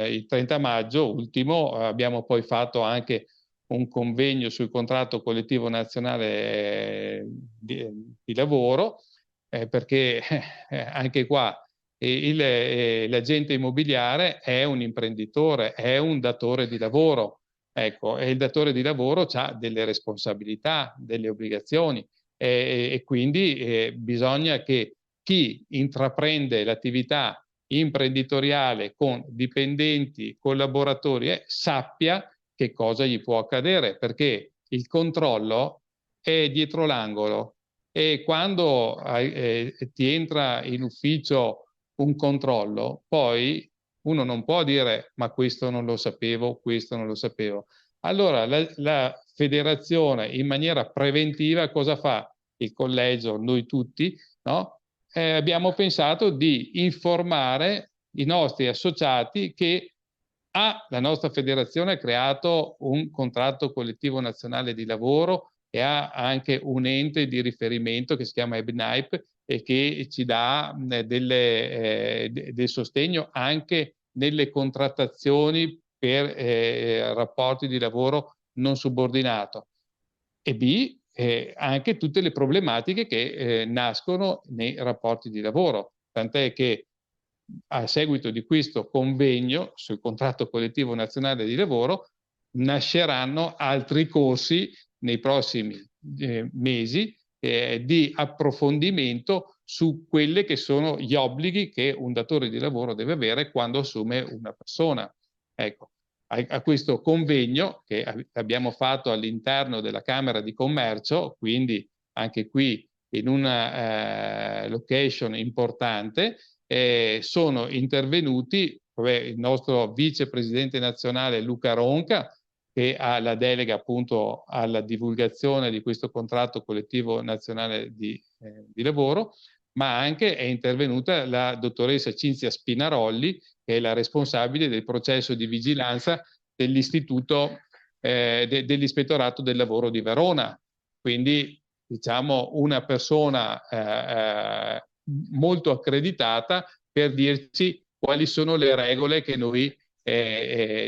il 30 maggio ultimo abbiamo poi fatto anche un convegno sul contratto collettivo nazionale di lavoro, perché anche qua l'agente immobiliare è un imprenditore, è un datore di lavoro, ecco, e il datore di lavoro ha delle responsabilità, delle obbligazioni e quindi bisogna che chi intraprende l'attività imprenditoriale con dipendenti, collaboratori, sappia che cosa gli può accadere, perché il controllo è dietro l'angolo e quando ti entra in ufficio un controllo, poi uno non può dire ma questo non lo sapevo, questo non lo sapevo. Allora la federazione in maniera preventiva cosa fa? Il collegio, noi tutti, no? Abbiamo pensato di informare i nostri associati che la nostra federazione ha creato un contratto collettivo nazionale di lavoro e ha anche un ente di riferimento che si chiama EBNAIP e che ci dà del sostegno anche nelle contrattazioni per rapporti di lavoro non subordinato. E B, anche tutte le problematiche che nascono nei rapporti di lavoro. Tant'è che a seguito di questo convegno sul contratto collettivo nazionale di lavoro nasceranno altri corsi nei prossimi mesi di approfondimento su quelli che sono gli obblighi che un datore di lavoro deve avere quando assume una persona. Ecco, a questo convegno che abbiamo fatto all'interno della Camera di Commercio, quindi anche qui in una location importante, sono intervenuti il nostro vicepresidente nazionale Luca Ronca, che ha la delega appunto alla divulgazione di questo contratto collettivo nazionale di lavoro, ma anche è intervenuta la dottoressa Cinzia Spinarolli, che è la responsabile del processo di vigilanza dell'Istituto dell'Ispettorato del Lavoro di Verona. Quindi, diciamo, una persona molto accreditata per dirci quali sono le regole che noi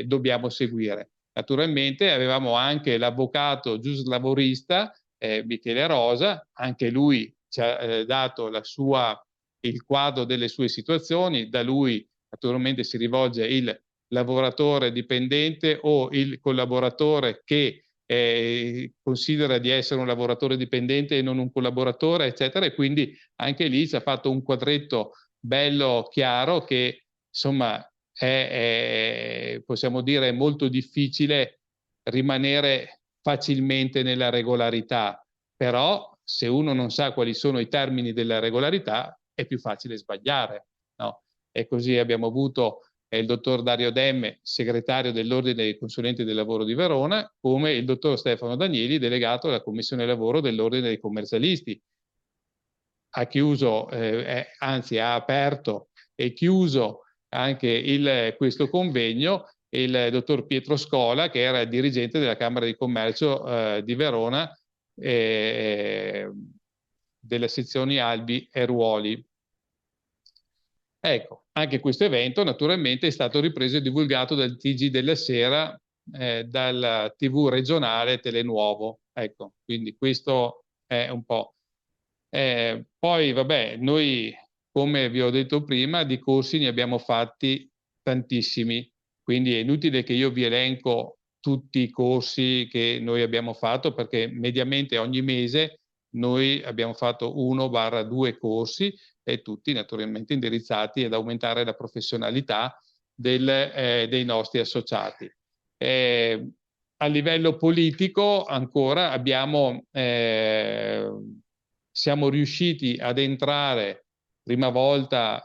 dobbiamo seguire. Naturalmente avevamo anche l'avvocato giuslavorista Michele Rosa, anche lui ci ha dato il quadro delle sue situazioni, da lui naturalmente si rivolge il lavoratore dipendente o il collaboratore che considera di essere un lavoratore dipendente e non un collaboratore, eccetera, e quindi anche lì ci ha fatto un quadretto bello chiaro che insomma possiamo dire molto difficile rimanere facilmente nella regolarità, però se uno non sa quali sono i termini della regolarità è più facile sbagliare, no? E così abbiamo avuto il dottor Dario Demme, segretario dell'Ordine dei Consulenti del Lavoro di Verona, come il dottor Stefano Danieli, delegato alla Commissione Lavoro dell'Ordine dei Commercialisti. Ha chiuso, anzi ha aperto e chiuso anche questo convegno il dottor Pietro Scola, che era il dirigente della Camera di Commercio di Verona, delle sezioni Albi e Ruoli. Ecco, anche questo evento naturalmente è stato ripreso e divulgato dal TG della Sera, dal TV regionale Telenuovo. Ecco, quindi questo è un po'. Poi, vabbè, noi, come vi ho detto prima, di corsi ne abbiamo fatti tantissimi, quindi è inutile che io vi elenco tutti i corsi che noi abbiamo fatto, perché mediamente ogni mese noi abbiamo fatto 1-2 corsi e tutti naturalmente indirizzati ad aumentare la professionalità dei nostri associati. A livello politico ancora siamo riusciti ad entrare prima volta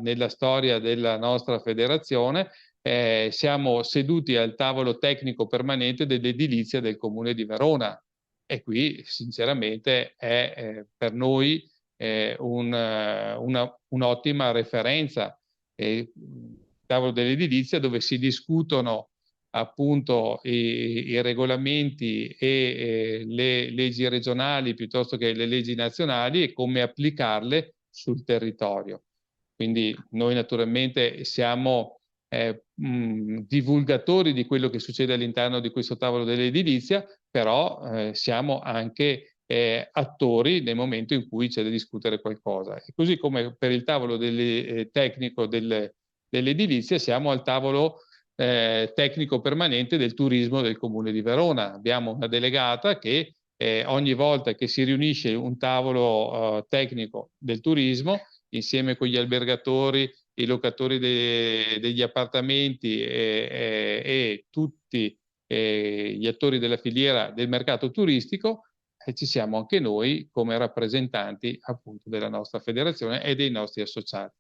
nella storia della nostra federazione, siamo seduti al tavolo tecnico permanente dell'edilizia del Comune di Verona e qui sinceramente è per noi un'ottima referenza. Il tavolo dell'edilizia dove si discutono appunto i regolamenti e le leggi regionali piuttosto che le leggi nazionali e come applicarle sul territorio. Quindi noi naturalmente siamo divulgatori di quello che succede all'interno di questo tavolo dell'edilizia, però siamo anche attori nel momento in cui c'è da discutere qualcosa. E così come per il tavolo tecnico dell'edilizia siamo al tavolo tecnico permanente del turismo del Comune di Verona. Abbiamo una delegata che ogni volta che si riunisce un tavolo tecnico del turismo, insieme con gli albergatori, i locatori degli appartamenti e tutti gli attori della filiera del mercato turistico, ci siamo anche noi come rappresentanti appunto della nostra federazione e dei nostri associati.